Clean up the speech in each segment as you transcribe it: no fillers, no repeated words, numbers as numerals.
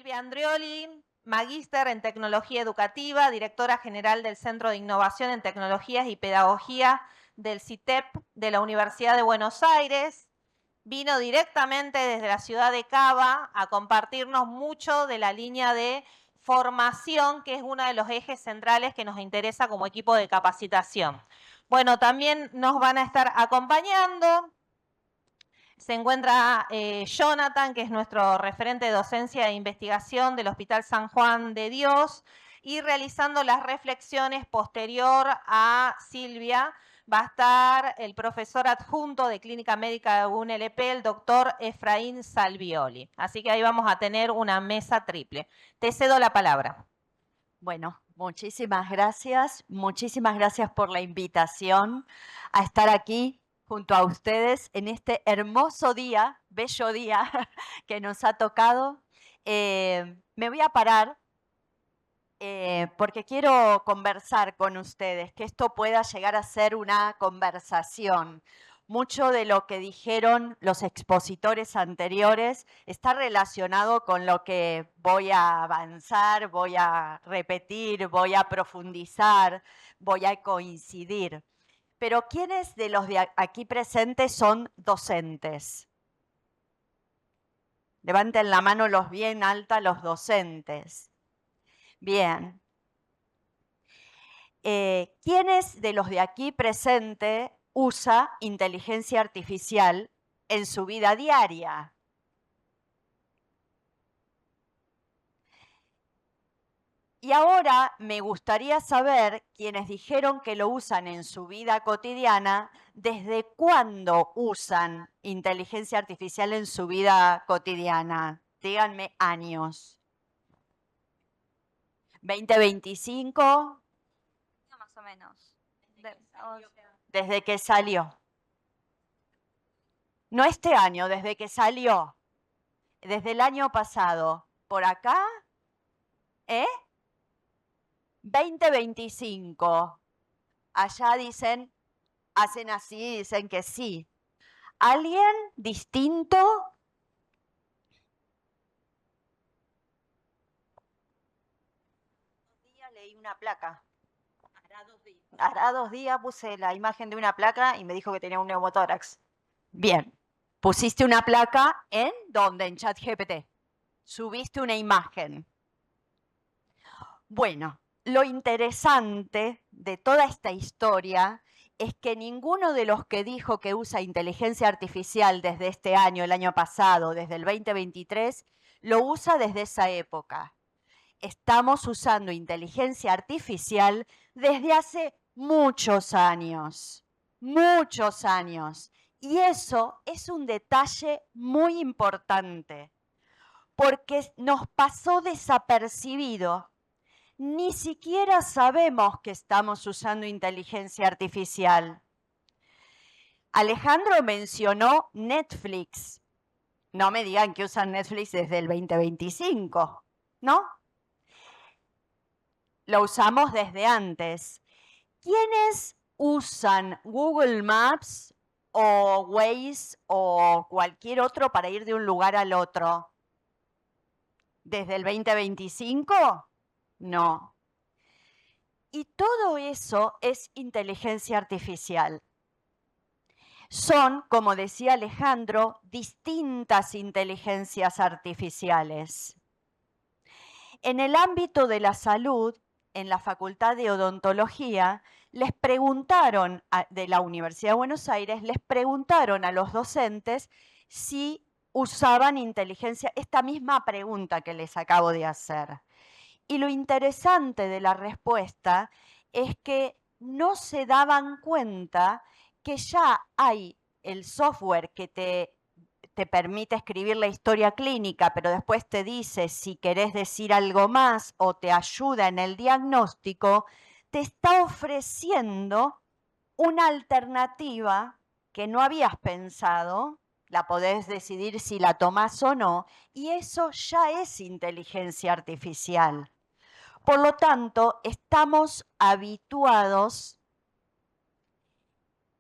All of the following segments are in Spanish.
Silvia Andrioli, magíster en Tecnología Educativa, directora general del Centro de Innovación en Tecnologías y Pedagogía del CITEP de la Universidad de Buenos Aires. Vino directamente desde la ciudad de Cava a compartirnos mucho de la línea de formación, que es uno de los ejes centrales que nos interesa como equipo de capacitación. Bueno, también nos van a estar acompañando. Se encuentra Jonathan, que es nuestro referente de docencia e investigación del Hospital San Juan de Dios, y realizando las reflexiones posterior a Silvia va a estar el profesor adjunto de Clínica Médica de UNLP, el doctor Efraín Salvioli. Así que ahí vamos a tener una mesa triple. Te cedo la palabra. Bueno, muchísimas gracias por la invitación a estar aquí junto a ustedes en este hermoso día, bello día que nos ha tocado. Me voy a parar porque quiero conversar con ustedes, que esto pueda llegar a ser una conversación. Mucho de lo que dijeron los expositores anteriores está relacionado con lo que voy a avanzar, voy a repetir, voy a profundizar, voy a coincidir. Pero ¿quiénes de los de aquí presentes son docentes? Levanten la mano los bien alta los docentes. Bien. ¿Quiénes de los de aquí presente usa inteligencia artificial en su vida diaria? Y ahora me gustaría saber, quienes dijeron que lo usan en su vida cotidiana, ¿desde cuándo usan inteligencia artificial en su vida cotidiana? Díganme años. ¿2025? Más o menos. Desde que salió. No este año, desde que salió. Desde el año pasado. ¿Por acá? 2025. Allá dicen, hacen así, dicen que sí. ¿Alguien distinto? Leí una placa. Hará 2 días puse la imagen de una placa y me dijo que tenía un neumotórax. Bien. Pusiste una placa en ¿dónde? En ChatGPT. Subiste una imagen. Bueno, lo interesante de toda esta historia es que ninguno de los que dijo que usa inteligencia artificial desde este año, el año pasado, desde el 2023, lo usa desde esa época. Estamos usando inteligencia artificial desde hace muchos años, muchos años. Y eso es un detalle muy importante, porque nos pasó desapercibido. Ni siquiera sabemos que estamos usando inteligencia artificial. Alejandro mencionó Netflix. No me digan que usan Netflix desde el 2025, ¿no? Lo usamos desde antes. ¿Quiénes usan Google Maps o Waze o cualquier otro para ir de un lugar al otro? ¿Desde el 2025? No. Y todo eso es inteligencia artificial. Son, como decía Alejandro, distintas inteligencias artificiales. En el ámbito de la salud, en la Facultad de Odontología, les preguntaron, de la Universidad de Buenos Aires, les preguntaron a los docentes si usaban inteligencia, esta misma pregunta que les acabo de hacer. Y lo interesante de la respuesta es que no se daban cuenta que ya hay el software que te permite escribir la historia clínica, pero después te dice si querés decir algo más o te ayuda en el diagnóstico, te está ofreciendo una alternativa que no habías pensado, la podés decidir si la tomás o no, y eso ya es inteligencia artificial. Por lo tanto, estamos habituados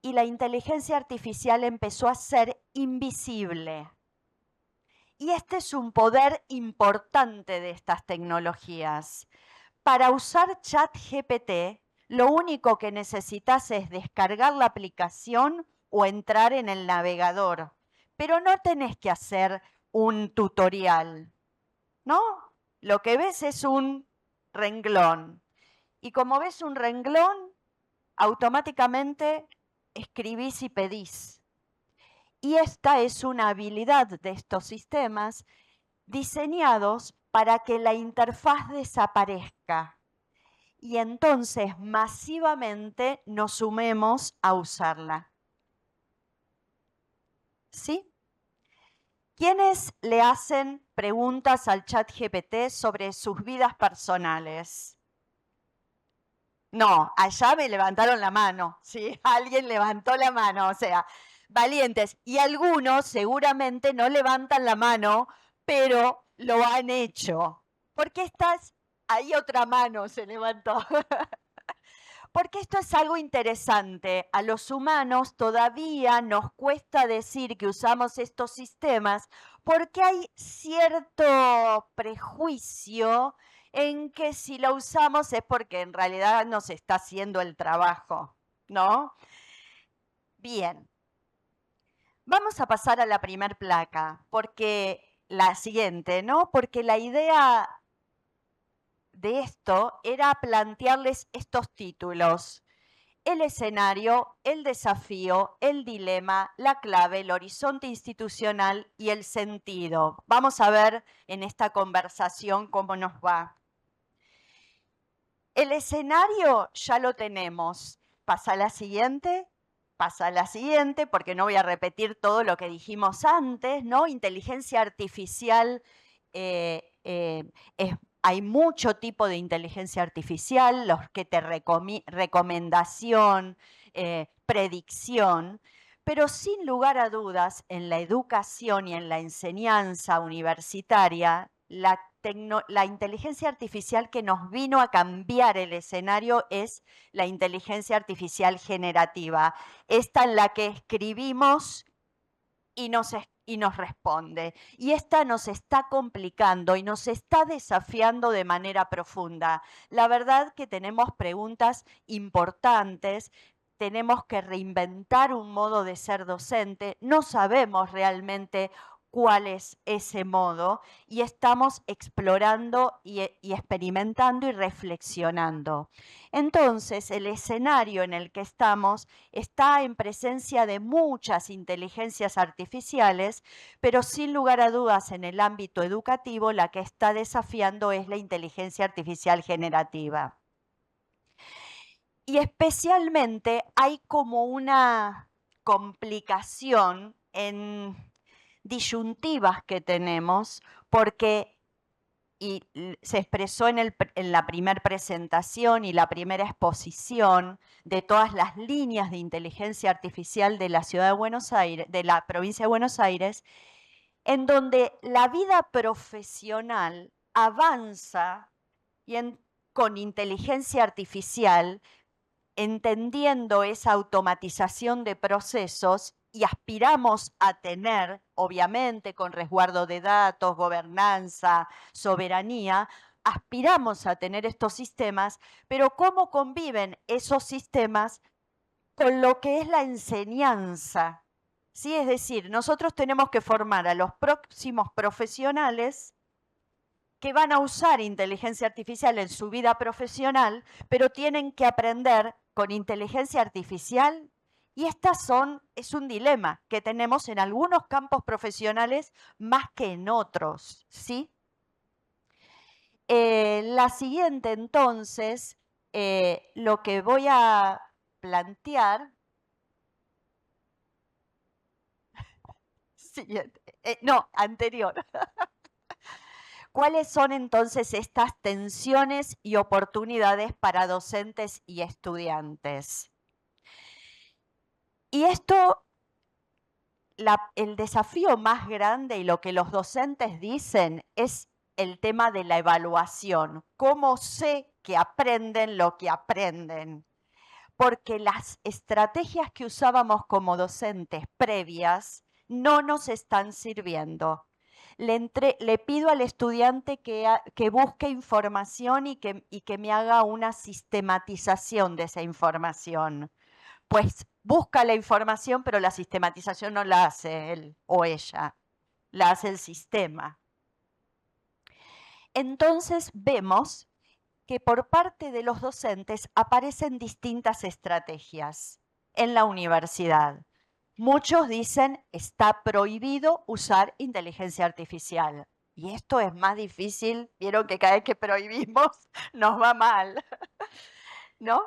y la inteligencia artificial empezó a ser invisible. Y este es un poder importante de estas tecnologías. Para usar ChatGPT, lo único que necesitas es descargar la aplicación o entrar en el navegador, pero no tenés que hacer un tutorial, ¿no? Lo que ves es un renglón. Y como ves un renglón, automáticamente escribís y pedís. Y esta es una habilidad de estos sistemas diseñados para que la interfaz desaparezca y entonces masivamente nos sumemos a usarla. ¿Sí? ¿Quiénes le hacen preguntas al ChatGPT sobre sus vidas personales? No, allá me levantaron la mano, ¿sí? Alguien levantó la mano, o sea, valientes. Y algunos seguramente no levantan la mano, pero lo han hecho. Porque ahí otra mano se levantó. Porque esto es algo interesante. A los humanos todavía nos cuesta decir que usamos estos sistemas porque hay cierto prejuicio en que si lo usamos es porque en realidad nos está haciendo el trabajo, ¿no? Bien, vamos a pasar a la primer placa, porque la siguiente, ¿no? Porque la idea de esto era plantearles estos títulos. El escenario, el desafío, el dilema, la clave, el horizonte institucional y el sentido. Vamos a ver en esta conversación cómo nos va. El escenario ya lo tenemos. Pasa a la siguiente, porque no voy a repetir todo lo que dijimos antes, ¿no? Inteligencia artificial hay mucho tipo de inteligencia artificial, los que te recomendación, predicción, pero sin lugar a dudas, en la educación y en la enseñanza universitaria, la inteligencia artificial que nos vino a cambiar el escenario es la inteligencia artificial generativa, esta en la que escribimos y nos responde. Y esta nos está complicando y nos está desafiando de manera profunda. La verdad que tenemos preguntas importantes, tenemos que reinventar un modo de ser docente, no sabemos realmente cuál es ese modo y estamos explorando y experimentando y reflexionando. Entonces, el escenario en el que estamos está en presencia de muchas inteligencias artificiales, pero sin lugar a dudas en el ámbito educativo la que está desafiando es la inteligencia artificial generativa. Y especialmente hay como una complicación en disyuntivas que tenemos, porque y se expresó en la primera presentación y la primera exposición de todas las líneas de inteligencia artificial de la ciudad de Buenos Aires, de la provincia de Buenos Aires, en donde la vida profesional avanza con inteligencia artificial, entendiendo esa automatización de procesos y aspiramos a tener, obviamente con resguardo de datos, gobernanza, soberanía, aspiramos a tener estos sistemas, pero ¿cómo conviven esos sistemas con lo que es la enseñanza? ¿Sí? Es decir, nosotros tenemos que formar a los próximos profesionales que van a usar inteligencia artificial en su vida profesional, pero tienen que aprender con inteligencia artificial. Y es un dilema que tenemos en algunos campos profesionales más que en otros, ¿sí? La siguiente, entonces, lo que voy a plantear. Siguiente. No, anterior. ¿Cuáles son entonces estas tensiones y oportunidades para docentes y estudiantes? Y esto, el desafío más grande y lo que los docentes dicen es el tema de la evaluación. ¿Cómo sé que aprenden lo que aprenden? Porque las estrategias que usábamos como docentes previas no nos están sirviendo. le pido al estudiante que busque información y que me haga una sistematización de esa información. Pues busca la información, pero la sistematización no la hace él o ella, la hace el sistema. Entonces vemos que por parte de los docentes aparecen distintas estrategias en la universidad. Muchos dicen está prohibido usar inteligencia artificial. Y esto es más difícil, vieron que cada vez que prohibimos nos va mal, ¿no?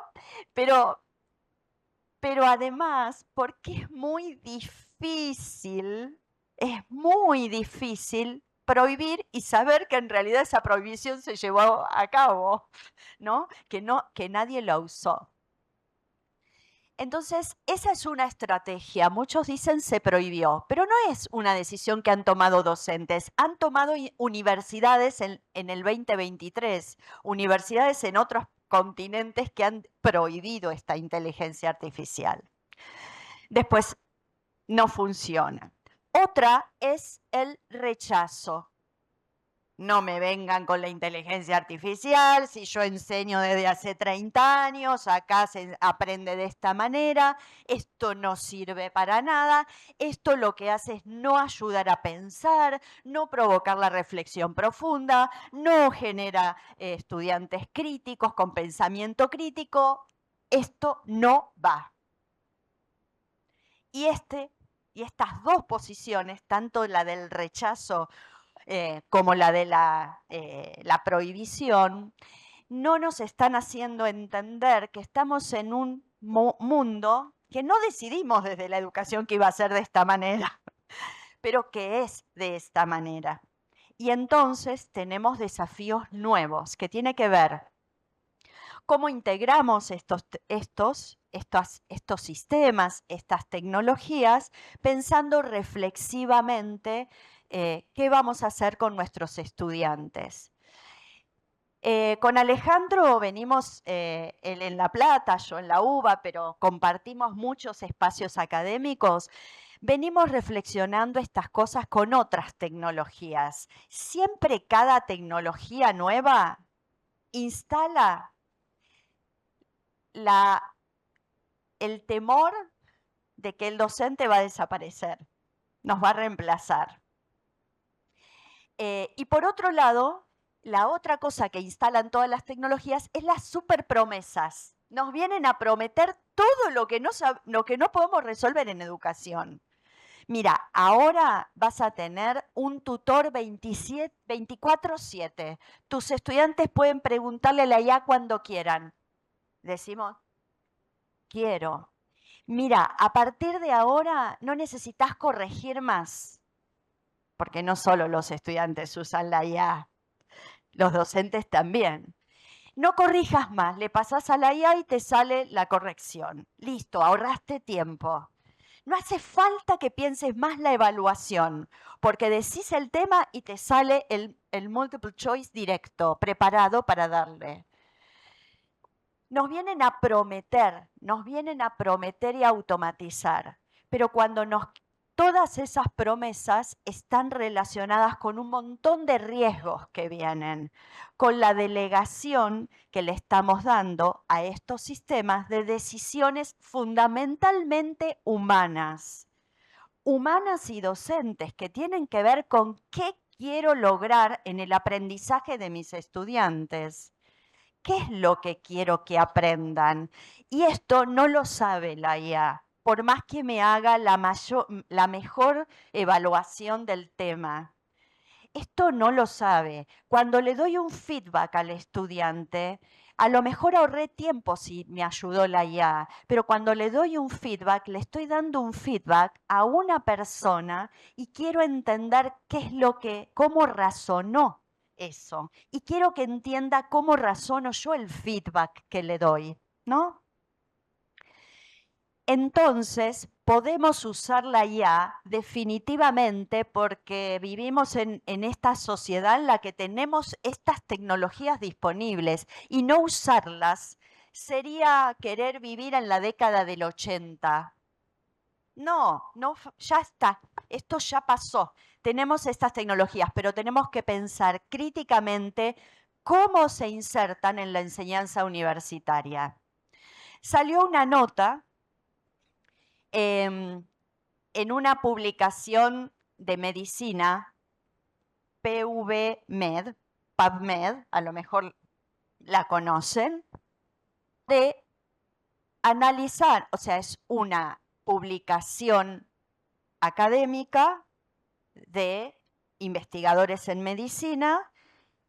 Pero además, porque es muy difícil prohibir y saber que en realidad esa prohibición se llevó a cabo, ¿no? Que nadie la usó. Entonces, esa es una estrategia. Muchos dicen se prohibió, pero no es una decisión que han tomado docentes. Han tomado universidades en el 2023, universidades en otros continentes que han prohibido esta inteligencia artificial. Después, no funciona. Otra es el rechazo. No me vengan con la inteligencia artificial, si yo enseño desde hace 30 años, acá se aprende de esta manera, esto no sirve para nada, esto lo que hace es no ayudar a pensar, no provocar la reflexión profunda, no genera estudiantes críticos con pensamiento crítico, esto no va. Y estas dos posiciones, tanto la del rechazo como la de la prohibición, no nos están haciendo entender que estamos en un mundo que no decidimos desde la educación que iba a ser de esta manera, pero que es de esta manera. Y entonces tenemos desafíos nuevos que tienen que ver cómo integramos estos sistemas, estas tecnologías, pensando reflexivamente qué vamos a hacer con nuestros estudiantes. Con Alejandro venimos, él en La Plata, yo en la UBA, pero compartimos muchos espacios académicos. Venimos reflexionando estas cosas con otras tecnologías. Siempre cada tecnología nueva instala el temor de que el docente va a desaparecer, nos va a reemplazar. Y por otro lado, la otra cosa que instalan todas las tecnologías es las superpromesas. Nos vienen a prometer todo lo que no podemos resolver en educación. Mira, ahora vas a tener un tutor 24/7. Tus estudiantes pueden preguntarle a la IA cuando quieran. Decimos, quiero. Mira, a partir de ahora no necesitas corregir más, porque no solo los estudiantes usan la IA, los docentes también. No corrijas más, le pasas a la IA y te sale la corrección. Listo, ahorraste tiempo. No hace falta que pienses más la evaluación, porque decís el tema y te sale el multiple choice directo, preparado para darle. Nos vienen a prometer y automatizar, pero cuando todas esas promesas están relacionadas con un montón de riesgos que vienen, con la delegación que le estamos dando a estos sistemas de decisiones fundamentalmente humanas y docentes, que tienen que ver con qué quiero lograr en el aprendizaje de mis estudiantes. ¿Qué es lo que quiero que aprendan? Y esto no lo sabe la IA, por más que me haga la mejor evaluación del tema. Esto no lo sabe. Cuando le doy un feedback al estudiante, a lo mejor ahorré tiempo si me ayudó la IA, pero cuando le doy un feedback, le estoy dando un feedback a una persona y quiero entender cómo razonó eso. Y quiero que entienda cómo razono yo el feedback que le doy, ¿no? Entonces, podemos usar la IA definitivamente porque vivimos en esta sociedad en la que tenemos estas tecnologías disponibles y no usarlas sería querer vivir en la década del 80. No, ya está, esto ya pasó. tenemos estas tecnologías, pero tenemos que pensar críticamente cómo se insertan en la enseñanza universitaria. Salió una nota en una publicación de medicina, PubMed, a lo mejor la conocen, de analizar, o sea, es una publicación académica de investigadores en medicina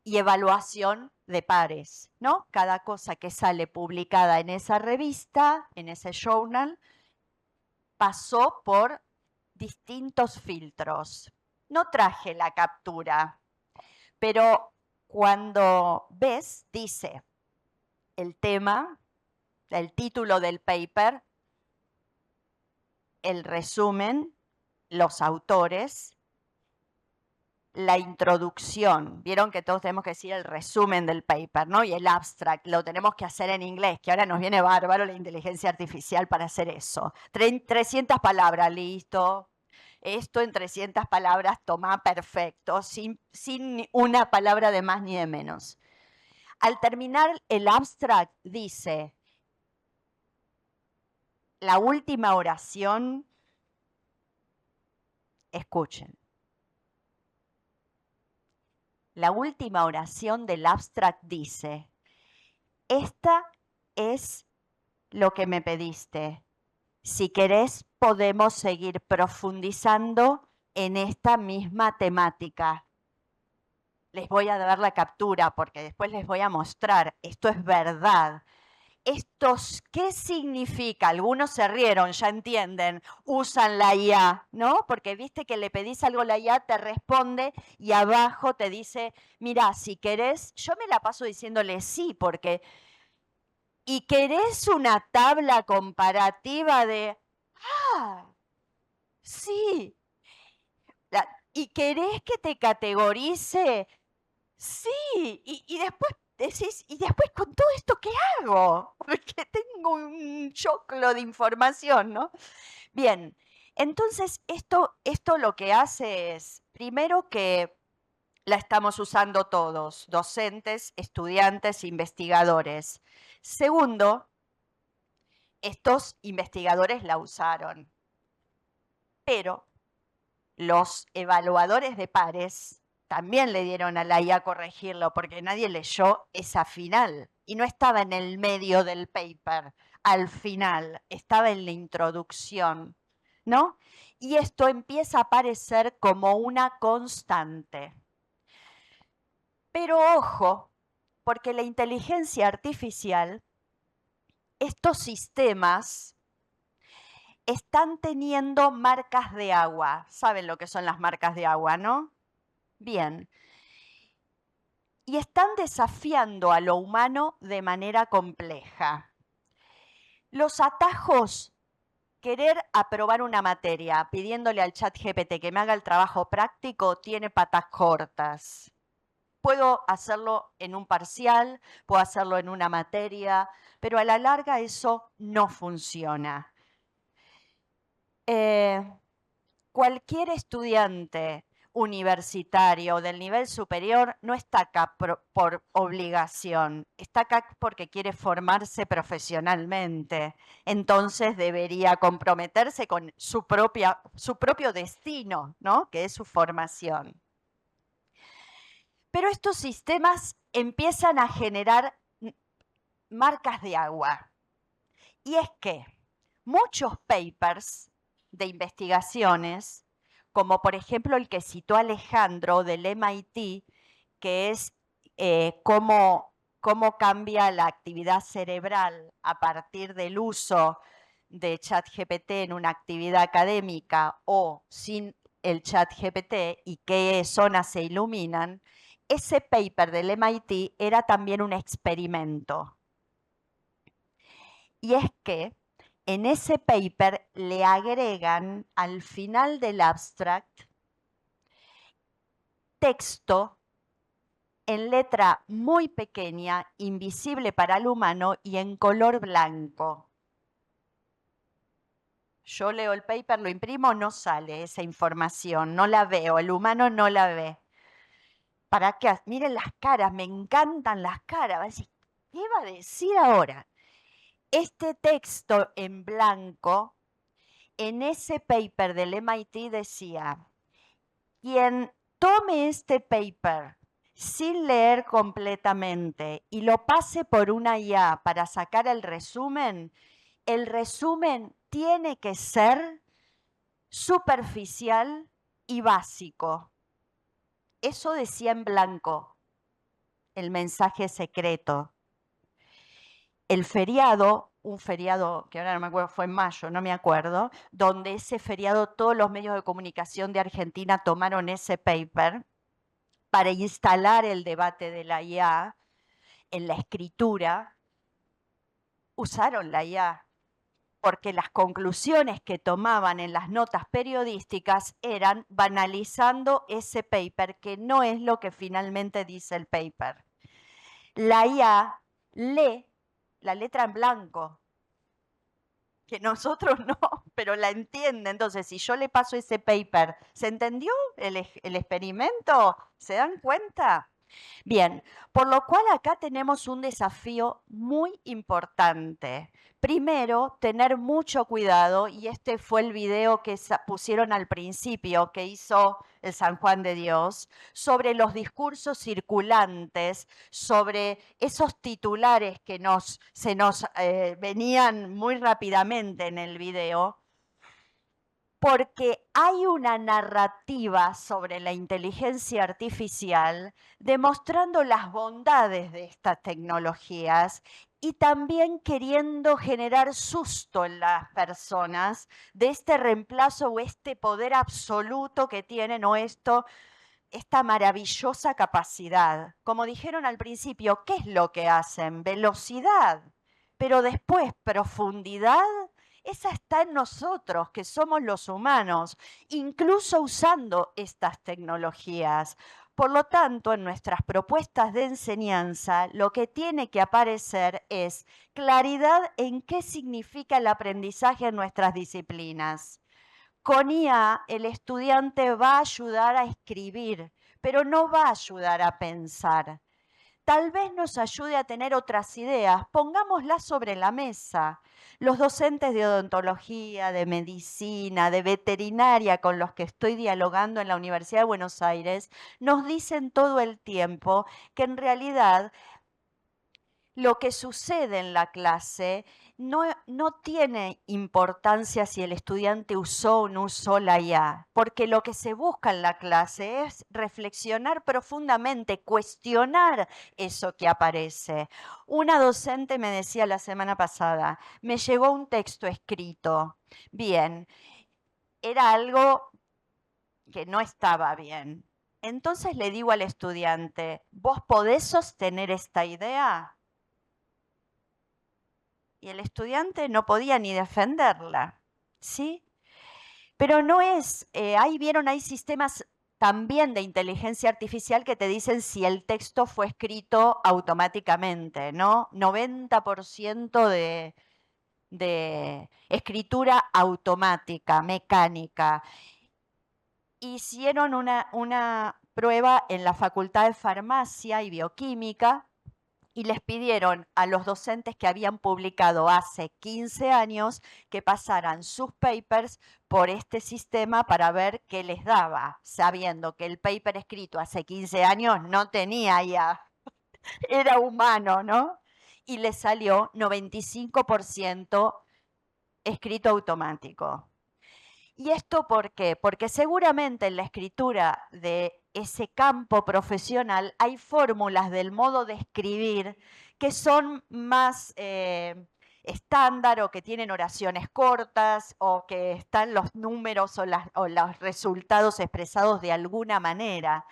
y evaluación de pares, ¿no? Cada cosa que sale publicada en esa revista, en ese journal, pasó por distintos filtros. No traje la captura, pero cuando ves, dice el tema, el título del paper, el resumen, los autores, la introducción. Vieron que todos tenemos que decir el resumen del paper, ¿no? Y el abstract, lo tenemos que hacer en inglés, que ahora nos viene bárbaro la inteligencia artificial para hacer eso. 300 palabras, listo. Esto en 300 palabras toma perfecto, sin una palabra de más ni de menos. Al terminar el abstract dice, la última oración, escuchen. La última oración del abstract dice, esta es lo que me pediste. Si querés, podemos seguir profundizando en esta misma temática. Les voy a dar la captura porque después les voy a mostrar. Esto es verdad. ¿Qué significa? Algunos se rieron, ya entienden, usan la IA, ¿no? Porque viste que le pedís algo a la IA, te responde y abajo te dice, mira, si querés, yo me la paso diciéndole sí, porque, ¿y querés una tabla comparativa de, sí, ¿y querés que te categorice? Sí, y después decís, ¿y después con todo esto qué hago? Porque tengo un choclo de información, ¿no? Bien, entonces esto lo que hace es, primero que la estamos usando todos, docentes, estudiantes, investigadores. Segundo, estos investigadores la usaron, pero los evaluadores de pares también le dieron a la IA a corregirlo porque nadie leyó esa final y no estaba en el medio del paper, al final, estaba en la introducción, ¿no? Y esto empieza a aparecer como una constante. Pero ojo, porque la inteligencia artificial, estos sistemas están teniendo marcas de agua. ¿Saben lo que son las marcas de agua, no? Bien. Y están desafiando a lo humano de manera compleja. Los atajos, querer aprobar una materia pidiéndole al ChatGPT que me haga el trabajo práctico, tiene patas cortas. Puedo hacerlo en un parcial, puedo hacerlo en una materia, pero a la larga eso no funciona. Cualquier estudiante universitario del nivel superior no está acá por obligación, está acá porque quiere formarse profesionalmente. Entonces debería comprometerse con su propio destino, ¿no? Que es su formación. Pero estos sistemas empiezan a generar marcas de agua. Y es que muchos papers de investigaciones, como por ejemplo el que citó Alejandro del MIT, que es cómo cambia la actividad cerebral a partir del uso de ChatGPT en una actividad académica o sin el ChatGPT y qué zonas se iluminan, ese paper del MIT era también un experimento. Y es que en ese paper le agregan al final del abstract texto en letra muy pequeña, invisible para el humano y en color blanco. Yo leo el paper, lo imprimo, no sale esa información, no la veo, el humano no la ve. ¿Para qué? Miren las caras, me encantan las caras. Va a decir, ¿qué va a decir ahora? Este texto en blanco, en ese paper del MIT decía, quien tome este paper sin leer completamente y lo pase por una IA para sacar el resumen tiene que ser superficial y básico. Eso decía en blanco el mensaje secreto. El feriado, un feriado que ahora no me acuerdo, fue en mayo, no me acuerdo, donde ese feriado todos los medios de comunicación de Argentina tomaron ese paper para instalar el debate de la IA en la escritura, usaron la IA, porque las conclusiones que tomaban en las notas periodísticas eran banalizando ese paper, que no es lo que finalmente dice el paper. La IA lee la letra en blanco, que nosotros no, pero la entiende. Entonces, si yo le paso ese paper, ¿se entendió el experimento? ¿Se dan cuenta? Bien, por lo cual acá tenemos un desafío muy importante. Primero, tener mucho cuidado, y este fue el video que pusieron al principio, que hizo el San Juan de Dios, sobre los discursos circulantes, sobre esos titulares que se nos venían muy rápidamente en el video, porque hay una narrativa sobre la inteligencia artificial demostrando las bondades de estas tecnologías y también queriendo generar susto en las personas de este reemplazo o este poder absoluto que tienen o esta maravillosa capacidad. Como dijeron al principio, ¿qué es lo que hacen? Velocidad, pero después profundidad. Esa está en nosotros, que somos los humanos, incluso usando estas tecnologías. Por lo tanto, en nuestras propuestas de enseñanza, lo que tiene que aparecer es claridad en qué significa el aprendizaje en nuestras disciplinas. Con IA, el estudiante va a ayudar a escribir, pero no va a ayudar a pensar. Tal vez nos ayude a tener otras ideas, pongámoslas sobre la mesa. Los docentes de odontología, de medicina, de veterinaria con los que estoy dialogando en la Universidad de Buenos Aires, nos dicen todo el tiempo que en realidad lo que sucede en la clase no tiene importancia si el estudiante usó o no usó la IA, porque lo que se busca en la clase es reflexionar profundamente, cuestionar eso que aparece. Una docente me decía la semana pasada, me llegó un texto escrito. Bien, era algo que no estaba bien. Entonces le digo al estudiante, ¿vos podés sostener esta idea? Y el estudiante no podía ni defenderla, ¿sí? Pero no es, hay sistemas también de inteligencia artificial que te dicen si el texto fue escrito automáticamente, ¿no? 90% de escritura automática, mecánica. Hicieron una prueba en la Facultad de Farmacia y Bioquímica, y les pidieron a los docentes que habían publicado hace 15 años que pasaran sus papers por este sistema para ver qué les daba, sabiendo que el paper escrito hace 15 años no tenía ya, era humano, ¿no? Y les salió 95% escrito automático. ¿Y esto por qué? Porque seguramente en la escritura de ese campo profesional hay fórmulas del modo de escribir que son más estándar o que tienen oraciones cortas o que están los números o los resultados expresados de alguna manera.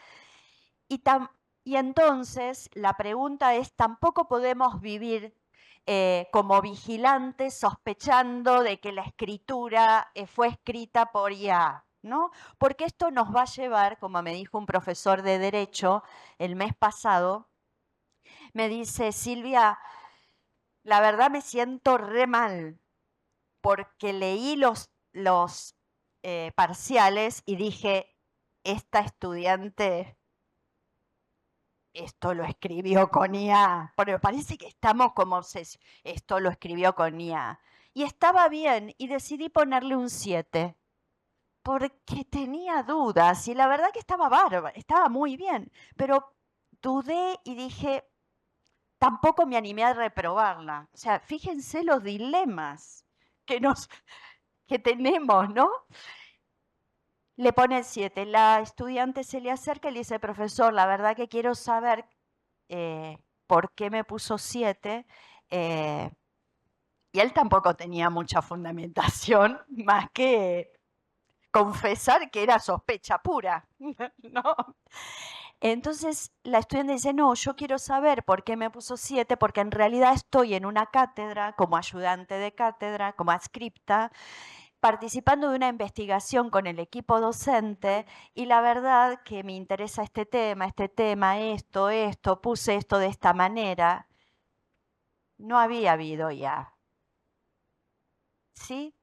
Y entonces la pregunta es, tampoco podemos vivir como vigilantes sospechando de que la escritura fue escrita por IA, ¿no? Porque esto nos va a llevar, como me dijo un profesor de Derecho el mes pasado, me dice, Silvia, la verdad me siento re mal porque leí los los parciales y dije, esta estudiante, esto lo escribió con IA, porque parece que estamos como, esto lo escribió con IA. Y estaba bien y decidí ponerle un 7, porque tenía dudas y la verdad que estaba bárbaro, estaba muy bien, pero dudé y dije, tampoco me animé a reprobarla. O sea, fíjense los dilemas que tenemos, ¿no? Le pone el 7. La estudiante se le acerca y le dice, profesor, la verdad que quiero saber por qué me puso 7. Y él tampoco tenía mucha fundamentación, más que confesar que era sospecha pura, ¿no? Entonces la estudiante dice, no, yo quiero saber por qué me puso 7, porque en realidad estoy en una cátedra, como ayudante de cátedra, como adscripta, participando de una investigación con el equipo docente y la verdad que me interesa este tema, esto, puse esto de esta manera. No había habido ya. ¿Sí?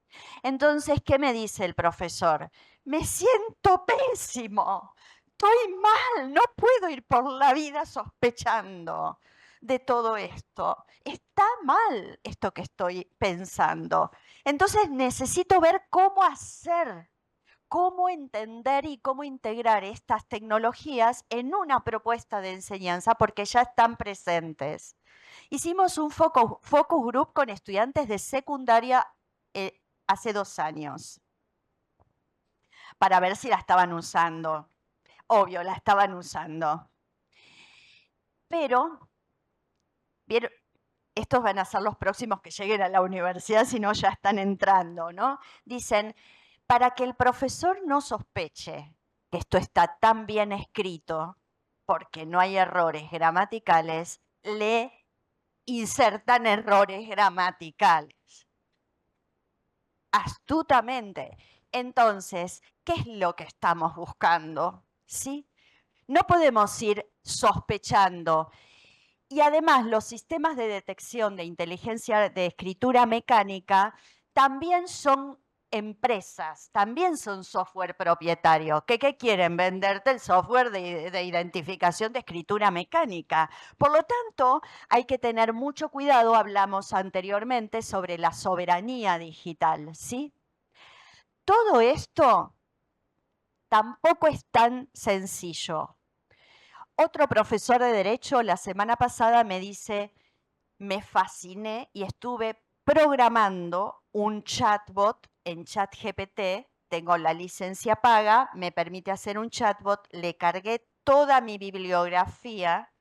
Entonces, ¿qué me dice el profesor? Me siento pésimo, estoy mal, no puedo ir por la vida sospechando de todo esto. Está mal esto que estoy pensando. Entonces necesito ver cómo hacer, cómo entender y cómo integrar estas tecnologías en una propuesta de enseñanza porque ya están presentes. Hicimos un focus group con estudiantes de secundaria hace 2 años para ver si la estaban usando. Obvio, la estaban usando. Pero, ¿vieron? Estos van a ser los próximos que lleguen a la universidad, si no ya están entrando, ¿no? Dicen, para que el profesor no sospeche que esto está tan bien escrito, porque no hay errores gramaticales, le insertan errores gramaticales. Astutamente. Entonces, ¿qué es lo que estamos buscando? ¿Sí? No podemos ir sospechando. Y además, los sistemas de detección de inteligencia de escritura mecánica también son empresas, también son software propietario. ¿Qué quieren? Venderte el software de identificación de escritura mecánica. Por lo tanto, hay que tener mucho cuidado. Hablamos anteriormente sobre la soberanía digital, ¿sí? Todo esto tampoco es tan sencillo. Otro profesor de Derecho la semana pasada me dice, me fasciné y estuve programando un chatbot en ChatGPT. Tengo la licencia paga, me permite hacer un chatbot, le cargué toda mi bibliografía,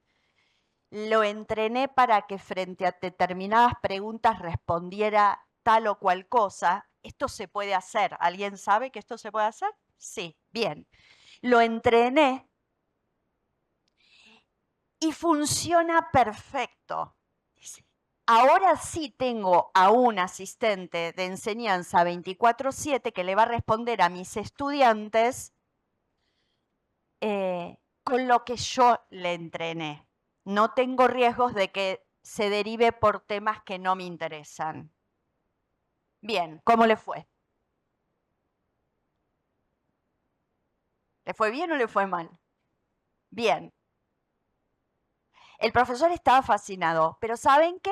lo entrené para que frente a determinadas preguntas respondiera tal o cual cosa. Esto se puede hacer. ¿Alguien sabe que esto se puede hacer? Sí, bien. Lo entrené y funciona perfecto. Ahora sí tengo a un asistente de enseñanza 24/7 que le va a responder a mis estudiantes con lo que yo le entrené. No tengo riesgos de que se derive por temas que no me interesan. Bien, ¿cómo le fue? ¿Le fue bien o le fue mal? Bien. El profesor estaba fascinado, pero ¿saben qué?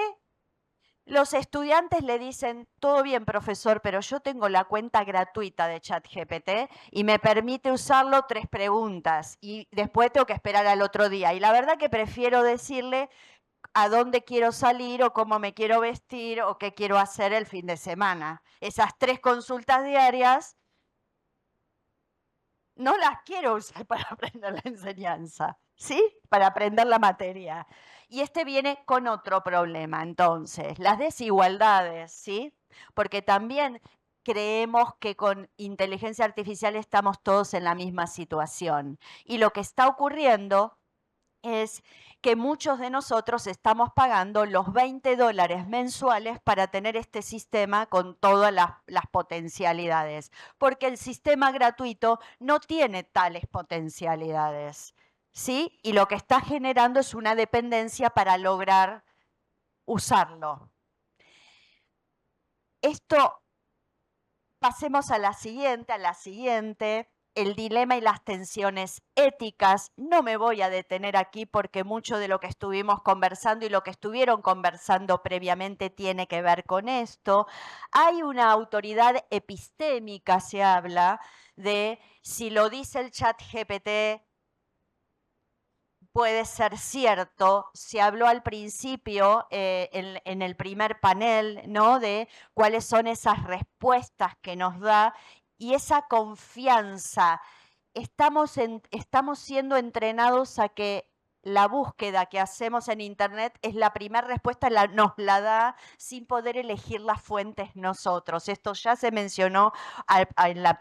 Los estudiantes le dicen, todo bien, profesor, pero yo tengo la cuenta gratuita de ChatGPT y me permite usarlo 3 preguntas y después tengo que esperar al otro día. Y la verdad que prefiero decirle a dónde quiero salir o cómo me quiero vestir o qué quiero hacer el fin de semana. Esas 3 consultas diarias no las quiero usar para aprender la enseñanza, ¿sí? Para aprender la materia. Y este viene con otro problema, entonces, las desigualdades, ¿sí? Porque también creemos que con inteligencia artificial estamos todos en la misma situación. Y lo que está ocurriendo es que muchos de nosotros estamos pagando los $20 mensuales para tener este sistema con todas las potencialidades, porque el sistema gratuito no tiene tales potencialidades, ¿sí? Y lo que está generando es una dependencia para lograr usarlo. Esto Pasemos a la siguiente. El dilema y las tensiones éticas. No me voy a detener aquí porque mucho de lo que estuvimos conversando y lo que estuvieron conversando previamente tiene que ver con esto. Hay una autoridad epistémica, se habla, de si lo dice el chat GPT, puede ser cierto. Se habló al principio en el primer panel, ¿no?, de cuáles son esas respuestas que nos da y esa confianza. Estamos siendo entrenados a que la búsqueda que hacemos en Internet es la primera respuesta, nos la da sin poder elegir las fuentes nosotros. Esto ya se mencionó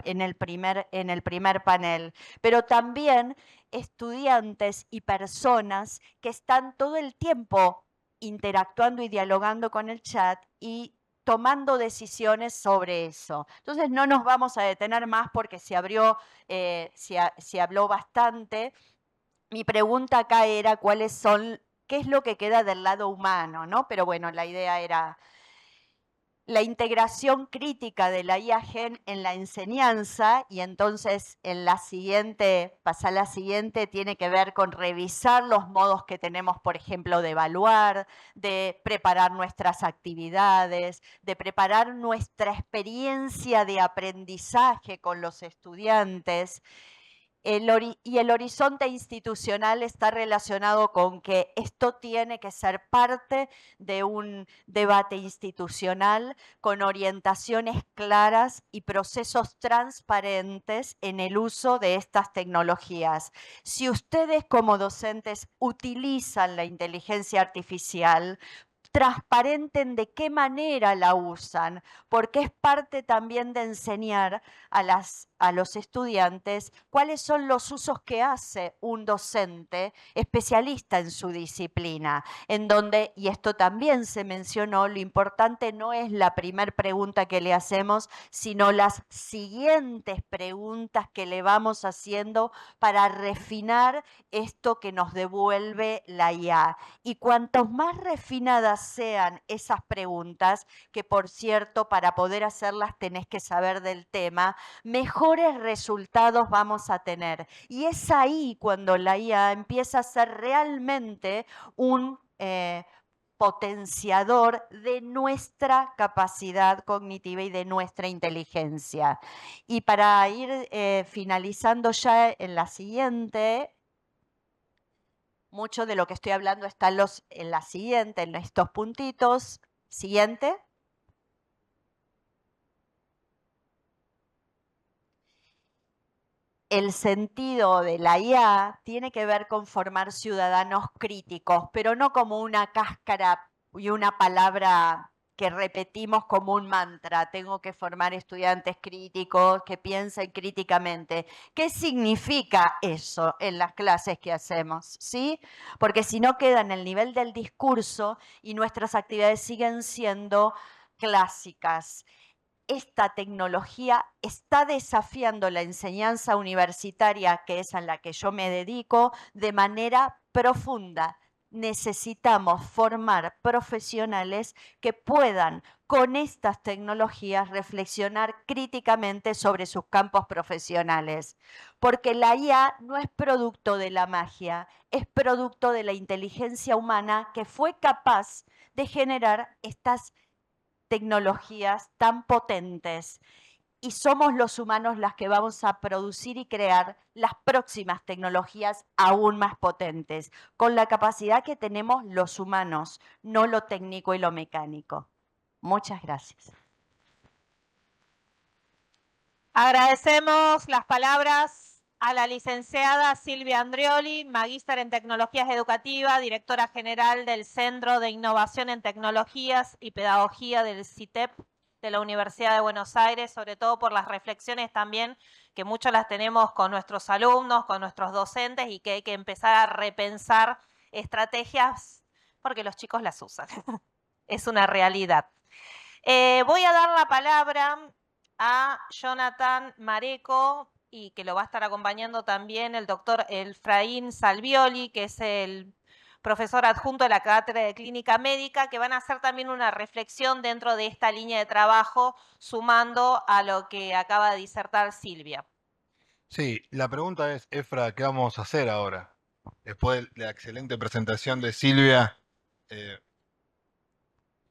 en el primer panel. Pero también estudiantes y personas que están todo el tiempo interactuando y dialogando con el chat y tomando decisiones sobre eso. Entonces no nos vamos a detener más porque se habló bastante. Mi pregunta acá era qué es lo que queda del lado humano, ¿no? Pero bueno, la idea era la integración crítica de la IA Gen en la enseñanza, y entonces pasar la siguiente, tiene que ver con revisar los modos que tenemos, por ejemplo, de evaluar, de preparar nuestras actividades, de preparar nuestra experiencia de aprendizaje con los estudiantes. Y el horizonte institucional está relacionado con que esto tiene que ser parte de un debate institucional con orientaciones claras y procesos transparentes en el uso de estas tecnologías. Si ustedes como docentes utilizan la inteligencia artificial, transparenten de qué manera la usan, porque es parte también de enseñar a los estudiantes cuáles son los usos que hace un docente especialista en su disciplina, en donde, y esto también se mencionó, lo importante no es la primera pregunta que le hacemos, sino las siguientes preguntas que le vamos haciendo para refinar esto que nos devuelve la IA. Y cuantos más refinadas sean esas preguntas, que por cierto, para poder hacerlas tenés que saber del tema, mejores resultados vamos a tener. Y es ahí cuando la IA empieza a ser realmente un potenciador de nuestra capacidad cognitiva y de nuestra inteligencia. Y para ir finalizando ya en la siguiente, mucho de lo que estoy hablando está en la siguiente, en estos puntitos. Siguiente. El sentido de la IA tiene que ver con formar ciudadanos críticos, pero no como una cáscara y una palabra que repetimos como un mantra. Tengo que formar estudiantes críticos que piensen críticamente. ¿Qué significa eso en las clases que hacemos? ¿Sí? Porque si no queda en el nivel del discurso y nuestras actividades siguen siendo clásicas. Esta tecnología está desafiando la enseñanza universitaria, que es a la que yo me dedico, de manera profunda. Necesitamos formar profesionales que puedan, con estas tecnologías, reflexionar críticamente sobre sus campos profesionales. Porque la IA no es producto de la magia, es producto de la inteligencia humana que fue capaz de generar estas tecnologías tan potentes, y somos los humanos las que vamos a producir y crear las próximas tecnologías aún más potentes, con la capacidad que tenemos los humanos, no lo técnico y lo mecánico. Muchas gracias. Agradecemos las palabras a la licenciada Silvia Andrioli, magíster en Tecnologías Educativas, directora general del Centro de Innovación en Tecnologías y Pedagogía del CITEP de la Universidad de Buenos Aires, sobre todo por las reflexiones también que muchos las tenemos con nuestros alumnos, con nuestros docentes, y que hay que empezar a repensar estrategias porque los chicos las usan. Es una realidad. Voy a dar la palabra a Jonathan Mareco, y que lo va a estar acompañando también el doctor Efraín Salvioli, que es el profesor adjunto de la Cátedra de Clínica Médica, que van a hacer también una reflexión dentro de esta línea de trabajo, sumando a lo que acaba de disertar Silvia. Sí, la pregunta es, Efra, ¿qué vamos a hacer ahora? Después de la excelente presentación de Silvia. eh,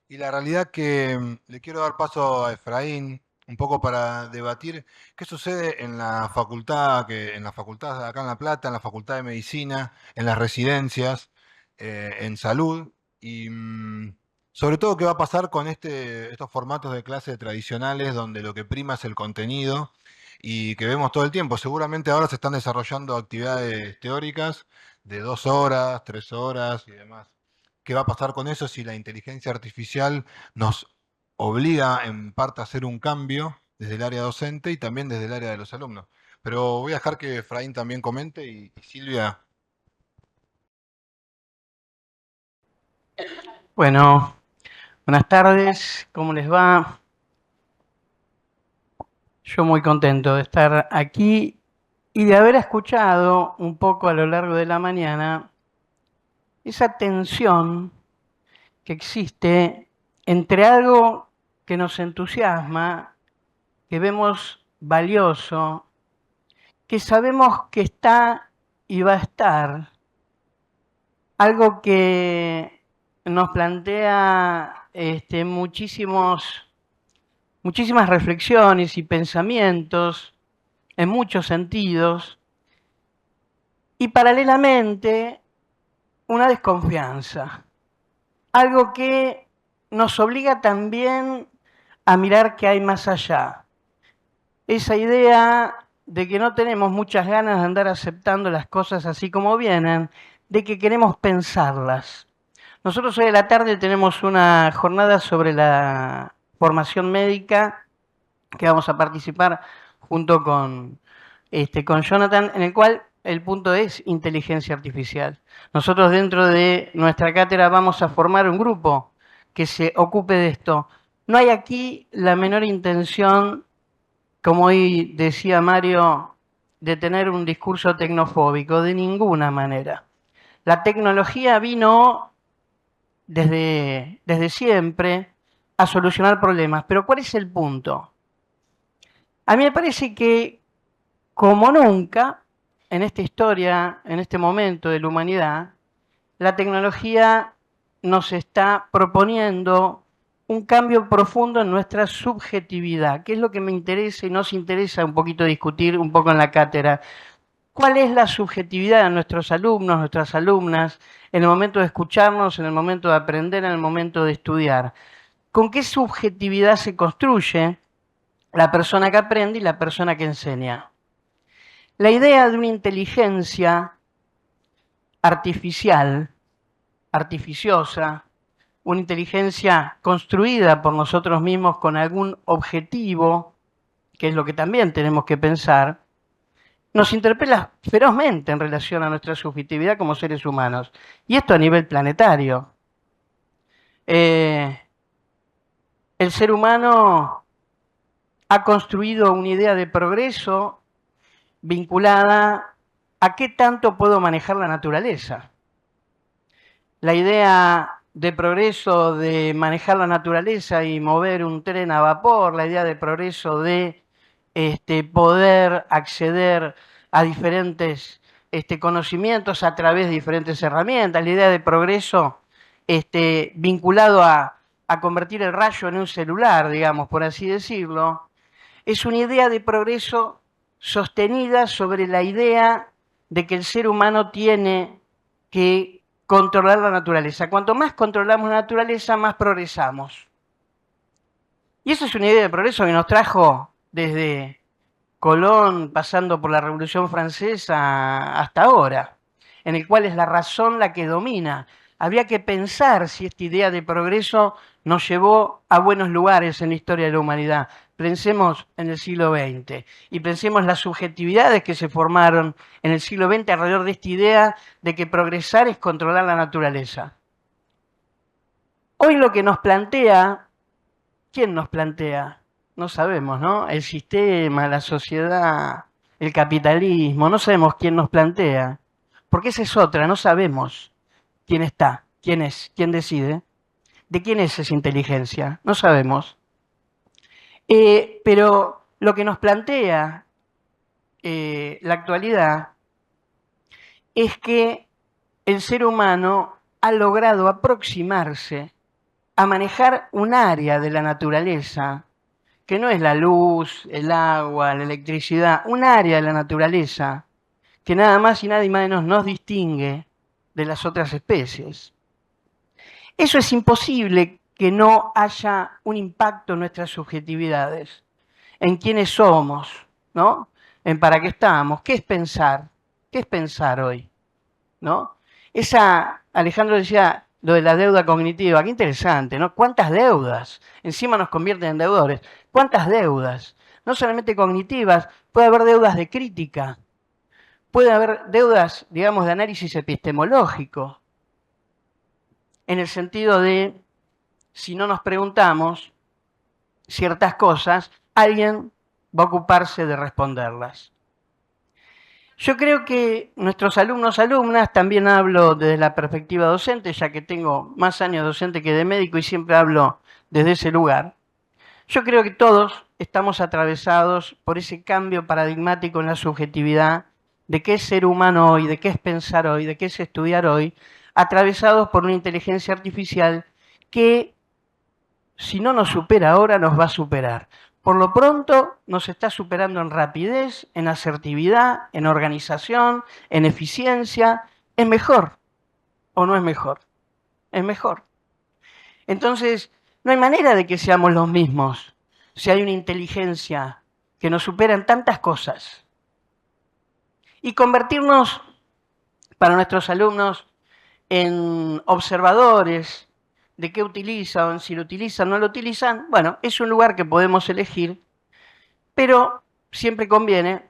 y la realidad que le quiero dar paso a Efraín un poco para debatir qué sucede en la facultad, en la facultad de acá en La Plata, en la Facultad de Medicina, en las residencias, en salud, y sobre todo qué va a pasar con estos formatos de clase tradicionales donde lo que prima es el contenido y que vemos todo el tiempo. Seguramente ahora se están desarrollando actividades teóricas de 2 horas, 3 horas y demás. ¿Qué va a pasar con eso si la inteligencia artificial nos obliga en parte a hacer un cambio desde el área docente y también desde el área de los alumnos? Pero voy a dejar que Efraín también comente y Silvia. Bueno, buenas tardes, ¿cómo les va? Yo muy contento de estar aquí y de haber escuchado un poco a lo largo de la mañana esa tensión que existe entre algo que nos entusiasma, que vemos valioso, que sabemos que está y va a estar, algo que nos plantea muchísimas reflexiones y pensamientos en muchos sentidos, y paralelamente una desconfianza, algo que nos obliga también a mirar qué hay más allá. Esa idea de que no tenemos muchas ganas de andar aceptando las cosas así como vienen, de que queremos pensarlas. Nosotros hoy a la tarde tenemos una jornada sobre la formación médica que vamos a participar junto con Jonathan, en el cual el punto es inteligencia artificial. Nosotros dentro de nuestra cátedra vamos a formar un grupo que se ocupe de esto. No hay aquí la menor intención, como hoy decía Mario, de tener un discurso tecnofóbico, de ninguna manera. La tecnología vino desde siempre a solucionar problemas, pero ¿cuál es el punto? A mí me parece que, como nunca, en esta historia, en este momento de la humanidad, la tecnología nos está proponiendo un cambio profundo en nuestra subjetividad, que es lo que me interesa y nos interesa un poquito discutir un poco en la cátedra. ¿Cuál es la subjetividad de nuestros alumnos, nuestras alumnas, en el momento de escucharnos, en el momento de aprender, en el momento de estudiar? ¿Con qué subjetividad se construye la persona que aprende y la persona que enseña? La idea de una inteligencia artificial, artificiosa, una inteligencia construida por nosotros mismos con algún objetivo, que es lo que también tenemos que pensar, nos interpela ferozmente en relación a nuestra subjetividad como seres humanos. Y esto a nivel planetario. El ser humano ha construido una idea de progreso vinculada a qué tanto puedo manejar la naturaleza. La idea de progreso de manejar la naturaleza y mover un tren a vapor, la idea de progreso de poder acceder a diferentes conocimientos a través de diferentes herramientas, la idea de progreso vinculado a convertir el rayo en un celular, digamos, por así decirlo, es una idea de progreso sostenida sobre la idea de que el ser humano tiene que controlar la naturaleza. Cuanto más controlamos la naturaleza, más progresamos. Y eso es una idea de progreso que nos trajo desde Colón, pasando por la Revolución Francesa hasta ahora, en el cual es la razón la que domina. Habría que pensar si esta idea de progreso nos llevó a buenos lugares en la historia de la humanidad. Pensemos en el siglo XX y pensemos las subjetividades que se formaron en el siglo XX alrededor de esta idea de que progresar es controlar la naturaleza. Hoy lo que nos plantea, ¿quién nos plantea? No sabemos, ¿no? El sistema, la sociedad, el capitalismo, no sabemos quién nos plantea. Porque esa es otra, no sabemos. quién está, quién es, quién decide. ¿De quién es esa inteligencia? No sabemos. Pero lo que nos plantea la actualidad es que el ser humano ha logrado aproximarse a manejar un área de la naturaleza que no es la luz, el agua, la electricidad, un área de la naturaleza que nada más y nada menos nos distingue de las otras especies. Eso es imposible que no haya un impacto en nuestras subjetividades, en quiénes somos, ¿no? En para qué estamos, qué es pensar, qué es pensar hoy, ¿no? Alejandro decía lo de la deuda cognitiva, qué interesante, ¿no? ¿Cuántas deudas? Encima nos convierten en deudores. ¿Cuántas deudas? No solamente cognitivas, puede haber deudas de crítica, puede haber deudas, digamos, de análisis epistemológico, en el sentido de, si no nos preguntamos ciertas cosas, alguien va a ocuparse de responderlas. Yo creo que nuestros alumnos, alumnas, también hablo desde la perspectiva docente, ya que tengo más años docente que de médico y siempre hablo desde ese lugar. Yo creo que todos estamos atravesados por ese cambio paradigmático en la subjetividad de qué es ser humano hoy, de qué es pensar hoy, de qué es estudiar hoy, atravesados por una inteligencia artificial que, si no nos supera ahora, nos va a superar. Por lo pronto, nos está superando en rapidez, en asertividad, en organización, en eficiencia. ¿Es mejor o no es mejor? Es mejor. Entonces, no hay manera de que seamos los mismos si hay una inteligencia que nos supera en tantas cosas. Y convertirnos, para nuestros alumnos, en observadores de qué utilizan, si lo utilizan o no lo utilizan, bueno, es un lugar que podemos elegir, pero siempre conviene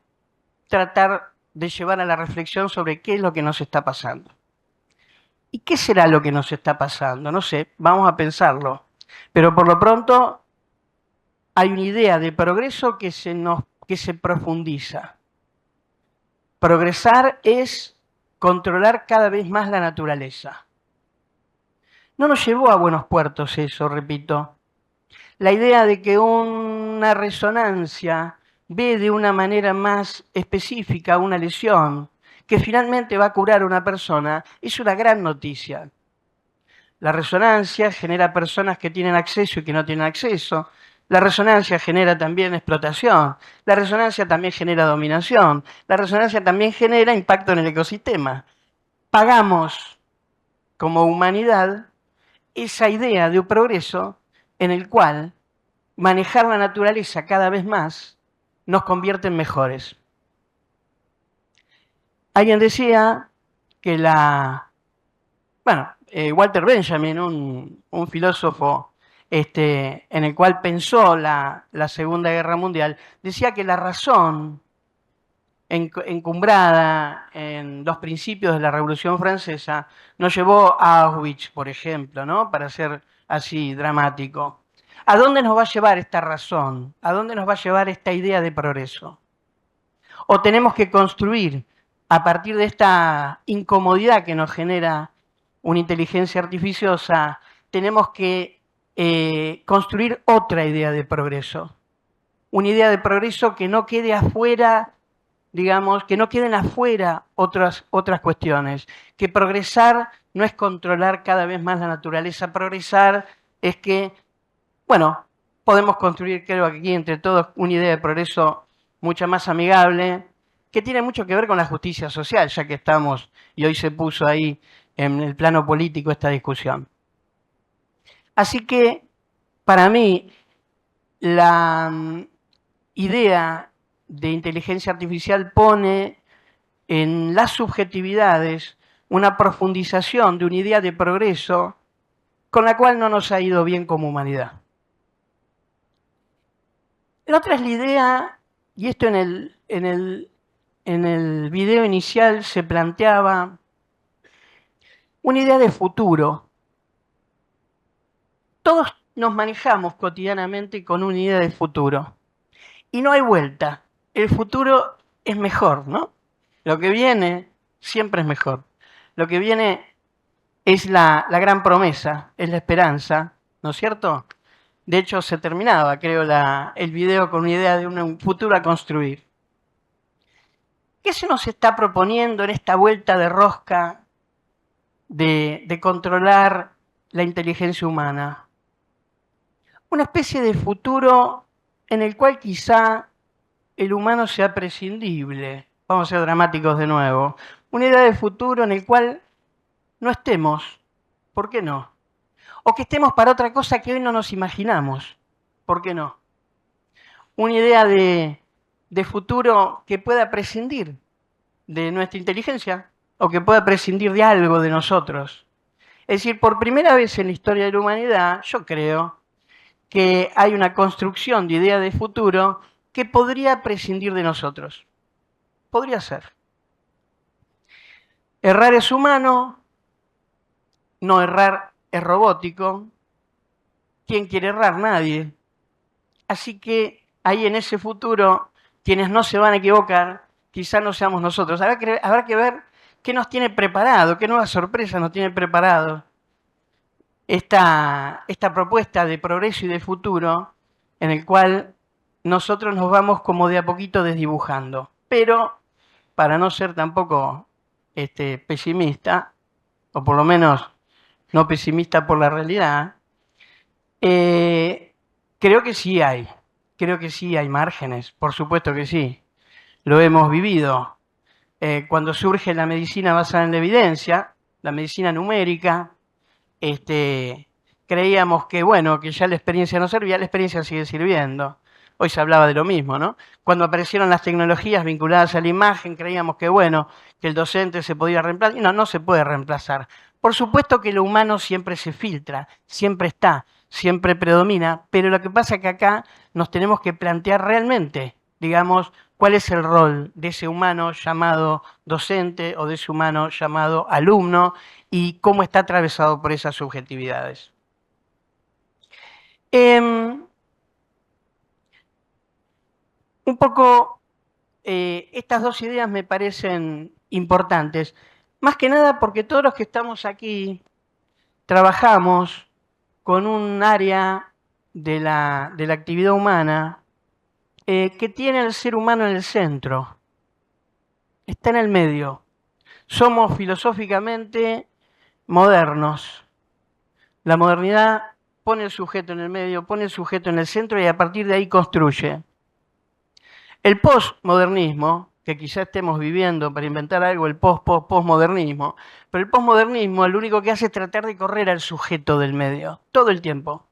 tratar de llevar a la reflexión sobre qué es lo que nos está pasando. ¿Y qué será lo que nos está pasando? No sé, vamos a pensarlo. Pero por lo pronto hay una idea de progreso que se profundiza. Progresar es controlar cada vez más la naturaleza. No nos llevó a buenos puertos eso, repito. La idea de que una resonancia ve de una manera más específica una lesión que finalmente va a curar a una persona es una gran noticia. La resonancia genera personas que tienen acceso y que no tienen acceso. La resonancia genera también explotación. La resonancia también genera dominación. La resonancia también genera impacto en el ecosistema. Pagamos como humanidad esa idea de un progreso en el cual manejar la naturaleza cada vez más nos convierte en mejores. Alguien decía que Walter Benjamin, un filósofo en el cual pensó la Segunda Guerra Mundial, decía que la razón encumbrada en los principios de la Revolución Francesa nos llevó a Auschwitz, por ejemplo, ¿no? Para ser así dramático. ¿A dónde nos va a llevar esta razón? ¿A dónde nos va a llevar esta idea de progreso? ¿O tenemos que construir, a partir de esta incomodidad que nos genera una inteligencia artificiosa, tenemos que construir otra idea de progreso? Una idea de progreso que no quede afuera, digamos, que no queden afuera otras cuestiones. Que progresar no es controlar cada vez más la naturaleza, progresar es que, bueno, podemos construir, creo que aquí entre todos, una idea de progreso mucho más amigable, que tiene mucho que ver con la justicia social, ya que estamos, y hoy se puso ahí en el plano político esta discusión. Así que, para mí, la idea de inteligencia artificial pone en las subjetividades una profundización de una idea de progreso con la cual no nos ha ido bien como humanidad. La otra es la idea, y esto en el video inicial se planteaba, una idea de futuro. Todos nos manejamos cotidianamente con una idea de futuro. Y no hay vuelta. El futuro es mejor, ¿no? Lo que viene siempre es mejor. Lo que viene es la gran promesa, es la esperanza, ¿no es cierto? De hecho, se terminaba, creo, el video con una idea de un futuro a construir. ¿Qué se nos está proponiendo en esta vuelta de rosca de controlar la inteligencia humana? Una especie de futuro en el cual quizá el humano sea prescindible. Vamos a ser dramáticos de nuevo. Una idea de futuro en el cual no estemos. ¿Por qué no? O que estemos para otra cosa que hoy no nos imaginamos. ¿Por qué no? Una idea de futuro que pueda prescindir de nuestra inteligencia o que pueda prescindir de algo de nosotros. Es decir, por primera vez en la historia de la humanidad, yo creo que hay una construcción de idea de futuro que podría prescindir de nosotros. Podría ser. Errar es humano, no errar es robótico. ¿Quién quiere errar? Nadie. Así que ahí en ese futuro, quienes no se van a equivocar, quizás no seamos nosotros. Habrá que ver qué nos tiene preparado, qué nuevas sorpresas nos tiene preparado esta propuesta de progreso y de futuro en el cual nosotros nos vamos como de a poquito desdibujando. Pero, para no ser tampoco pesimista, o por lo menos no pesimista por la realidad, creo que sí hay márgenes, por supuesto que sí. Lo hemos vivido. Cuando surge la medicina basada en la evidencia, la medicina numérica, creíamos que, bueno, que ya la experiencia no servía, la experiencia sigue sirviendo. Hoy se hablaba de lo mismo, ¿no? Cuando aparecieron las tecnologías vinculadas a la imagen, creíamos que, bueno, que el docente se podía reemplazar. Y no, no se puede reemplazar. Por supuesto que lo humano siempre se filtra, siempre está, siempre predomina, pero lo que pasa es que acá nos tenemos que plantear realmente, digamos, cuál es el rol de ese humano llamado docente o de ese humano llamado alumno y cómo está atravesado por esas subjetividades. Un poco estas dos ideas me parecen importantes, más que nada porque todos los que estamos aquí trabajamos con un área de la actividad humana que tiene al ser humano en el centro, está en el medio. Somos filosóficamente modernos. La modernidad pone el sujeto en el medio, pone el sujeto en el centro y a partir de ahí construye. El postmodernismo, que quizá estemos viviendo para inventar algo, el postmodernismo, pero el postmodernismo lo único que hace es tratar de correr al sujeto del medio, todo el tiempo.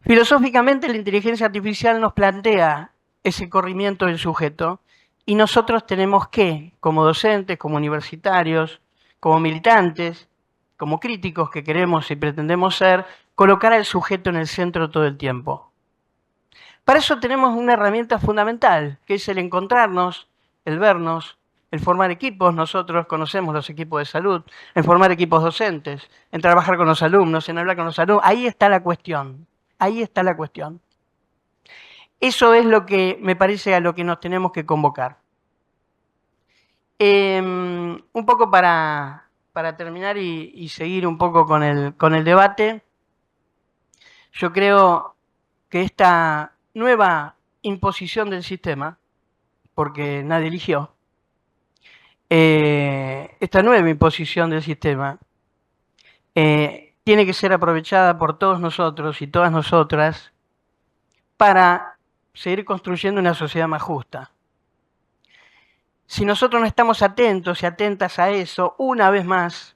Filosóficamente la inteligencia artificial nos plantea ese corrimiento del sujeto y nosotros tenemos que, como docentes, como universitarios, como militantes, como críticos que queremos y pretendemos ser, colocar al sujeto en el centro todo el tiempo. Para eso tenemos una herramienta fundamental, que es el encontrarnos, el vernos, el formar equipos. Nosotros conocemos los equipos de salud, en formar equipos docentes, en trabajar con los alumnos, en hablar con los alumnos. Ahí está la cuestión. Ahí está la cuestión. Eso es lo que me parece a lo que nos tenemos que convocar. Un poco para terminar y seguir un poco con el debate, yo creo que esta nueva imposición del sistema, porque nadie eligió, esta nueva imposición del sistema tiene que ser aprovechada por todos nosotros y todas nosotras para seguir construyendo una sociedad más justa. Si nosotros no estamos atentos y atentas a eso, una vez más,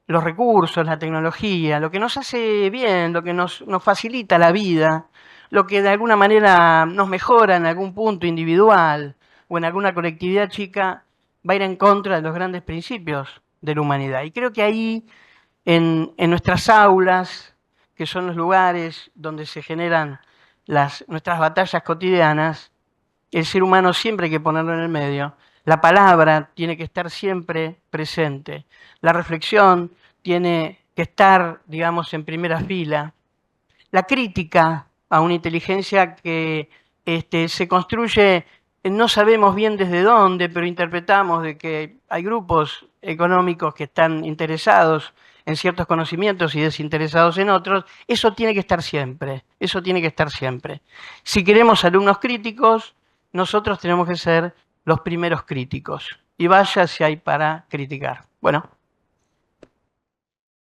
los recursos, la tecnología, lo que nos hace bien, lo que nos facilita la vida, lo que de alguna manera nos mejora en algún punto individual o en alguna colectividad chica, va a ir en contra de los grandes principios de la humanidad. Y creo que ahí, en nuestras aulas, que son los lugares donde se generan nuestras batallas cotidianas, el ser humano siempre hay que ponerlo en el medio. La palabra tiene que estar siempre presente. La reflexión tiene que estar, digamos, en primera fila. La crítica a una inteligencia que se construye no sabemos bien desde dónde, pero interpretamos de que hay grupos económicos que están interesados en ciertos conocimientos y desinteresados en otros, eso tiene que estar siempre, eso tiene que estar siempre. Si queremos alumnos críticos, nosotros tenemos que ser los primeros críticos. Y vaya si hay para criticar. Bueno.